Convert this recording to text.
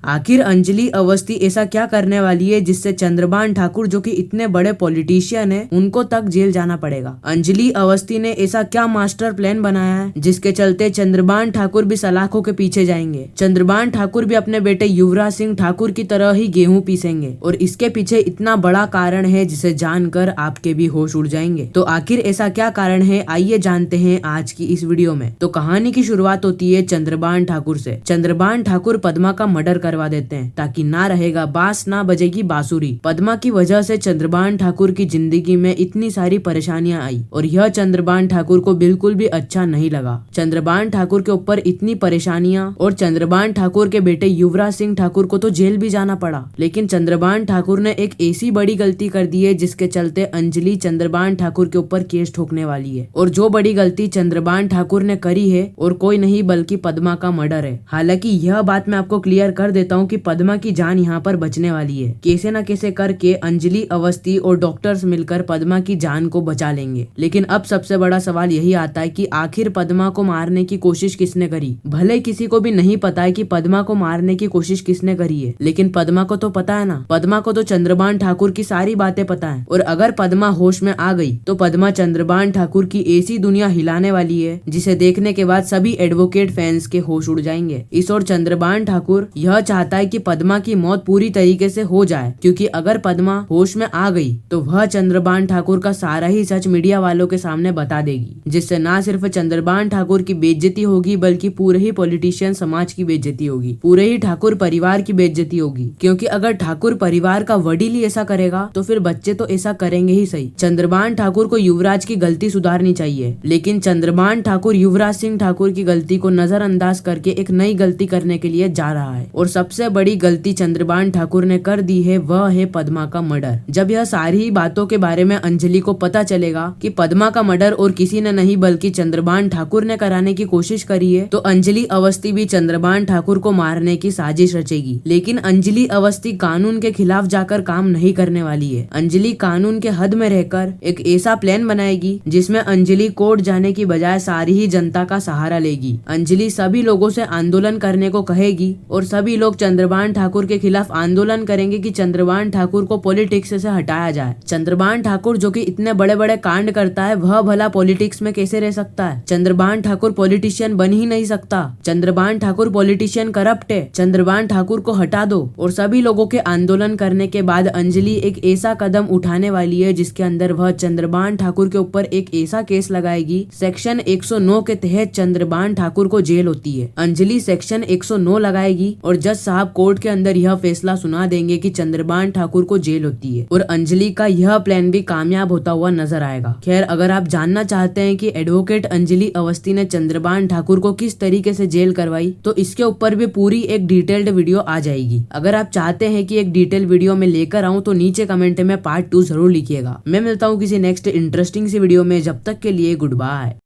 आखिर अंजलि अवस्थी ऐसा क्या करने वाली है जिससे चंद्रभान ठाकुर जो कि इतने बड़े पॉलिटिशियन है उनको तक जेल जाना पड़ेगा। अंजलि अवस्थी ने ऐसा क्या मास्टर प्लान बनाया है जिसके चलते चंद्रभान ठाकुर भी सलाखों के पीछे जाएंगे। चंद्रभान ठाकुर भी अपने बेटे युवराज सिंह ठाकुर की तरह ही गेहूं पीसेंगे और इसके पीछे इतना बड़ा कारण है जिसे जानकर आपके भी होश उड़ जाएंगे। तो आखिर ऐसा क्या कारण है, आइए जानते हैं आज की इस वीडियो में। तो कहानी की शुरुआत होती है चंद्रभान ठाकुर से। चंद्रभान ठाकुर पद्मा का मर्डर करवा देते हैं ताकि ना रहेगा बांस ना बजेगी बांसुरी। पद्मा की वजह से चंद्रभान ठाकुर की जिंदगी में इतनी सारी परेशानियां आई और यह चंद्रभान ठाकुर को बिल्कुल भी अच्छा नहीं लगा। चंद्रभान ठाकुर के ऊपर इतनी परेशानियां और चंद्रभान ठाकुर के बेटे युवराज सिंह ठाकुर को तो जेल भी जाना पड़ा। लेकिन चंद्रभान ठाकुर ने एक ऐसी बड़ी गलती कर दी है जिसके चलते अंजलि चंद्रभान ठाकुर के ऊपर केस ठोकने वाली है। और जो बड़ी गलती चंद्रभान ठाकुर ने करी है और कोई नहीं बल्कि पद्मा का मर्डर है। हालांकि यह बात मैं आपको क्लियर कर देता हूँ कि पद्मा की जान यहाँ पर बचने वाली है। कैसे न कैसे करके अंजलि अवस्थी और डॉक्टर्स मिलकर पद्मा की जान को बचा लेंगे। लेकिन अब सबसे बड़ा सवाल यही आता है कि आखिर पद्मा को मारने की कोशिश किसने करी। भले किसी को भी नहीं पता है कि पद्मा को मारने की कोशिश किसने करी है, लेकिन पद्मा को तो पता है ना। पद्मा को तो चंद्रभान ठाकुर की सारी बातें पता है और अगर पद्मा होश में आ गई तो पद्मा चंद्रभान ठाकुर की ऐसी दुनिया हिलाने वाली है जिसे देखने के बाद सभी एडवोकेट फैंस के होश उड़ जाएंगे। इस और चंद्रभान ठाकुर यह चाहता है कि पद्मा की मौत पूरी तरीके से हो जाए, क्योंकि अगर पद्मा होश में आ गई तो वह चंद्रभान ठाकुर का सारा ही सच मीडिया वालों के सामने बता देगी, जिससे ना सिर्फ चंद्रभान ठाकुर की बेइज्जती होगी बल्कि पूरे ही पॉलिटिशियन समाज की बेइज्जती होगी, पूरे ही ठाकुर परिवार की बेइज्जती होगी। क्योंकि अगर ठाकुर परिवार का वडील ही ऐसा करेगा तो फिर बच्चे तो ऐसा करेंगे ही सही। चंद्रभान ठाकुर को युवराज की गलती सुधारनी चाहिए, लेकिन चंद्रभान ठाकुर युवराज सिंह ठाकुर की गलती को नजरअंदाज करके एक नई गलती करने के लिए जा रहा है। और सबसे बड़ी गलती चंद्रभान ठाकुर ने कर दी है वह है पद्मा का मर्डर। जब यह सारी ही बातों के बारे में अंजलि को पता चलेगा कि पद्मा का मर्डर और किसी ने नहीं बल्कि चंद्रभान ठाकुर ने कराने की कोशिश करी है, तो अंजलि अवस्थी भी चंद्रभान ठाकुर को मारने की साजिश रचेगी। लेकिन अंजलि अवस्थी कानून के खिलाफ जाकर काम नहीं करने वाली है। अंजलि कानून के हद में रहकर एक ऐसा प्लान बनाएगी जिसमें अंजलि कोर्ट जाने की बजाय सारी ही जनता का सहारा लेगी। अंजलि सभी लोगों से आंदोलन करने को कहेगी और सभी लोग चंद्रभान ठाकुर के खिलाफ आंदोलन करेंगे कि चंद्रभान ठाकुर को पॉलिटिक्स से हटाया जाए। चंद्रभान ठाकुर जो कि इतने बड़े बड़े कांड करता है वह भला पॉलिटिक्स में कैसे रह सकता है। चंद्रभान ठाकुर पॉलिटिशियन बन ही नहीं सकता। चंद्रभान ठाकुर पॉलिटिशियन करप्ट है। चंद्रभान ठाकुर को हटा दो। और सभी लोगों के आंदोलन करने के बाद अंजलि एक ऐसा कदम उठाने वाली है जिसके अंदर वह चंद्रभान ठाकुर के ऊपर एक ऐसा केस लगाएगी, सेक्शन 109 के तहत चंद्रभान ठाकुर को जेल होती है। अंजलि सेक्शन 109 लगाएगी और जज साहब कोर्ट के अंदर यह फैसला सुना देंगे कि चंद्रभान ठाकुर को जेल होती है और अंजलि का यह प्लान भी कामयाब होता हुआ नजर आएगा। खैर, अगर आप जानना चाहते हैं कि एडवोकेट अंजलि अवस्थी ने चंद्रभान ठाकुर को किस तरीके से जेल करवाई तो इसके ऊपर भी पूरी एक डिटेल्ड वीडियो आ जाएगी। अगर आप चाहते हैं कि एक डिटेल वीडियो में लेकर आऊं तो नीचे कमेंट में पार्ट 2 जरूर लिखिएगा। मैं मिलता हूँ किसी नेक्स्ट इंटरेस्टिंग सी वीडियो में। जब तक के लिए गुड बाय।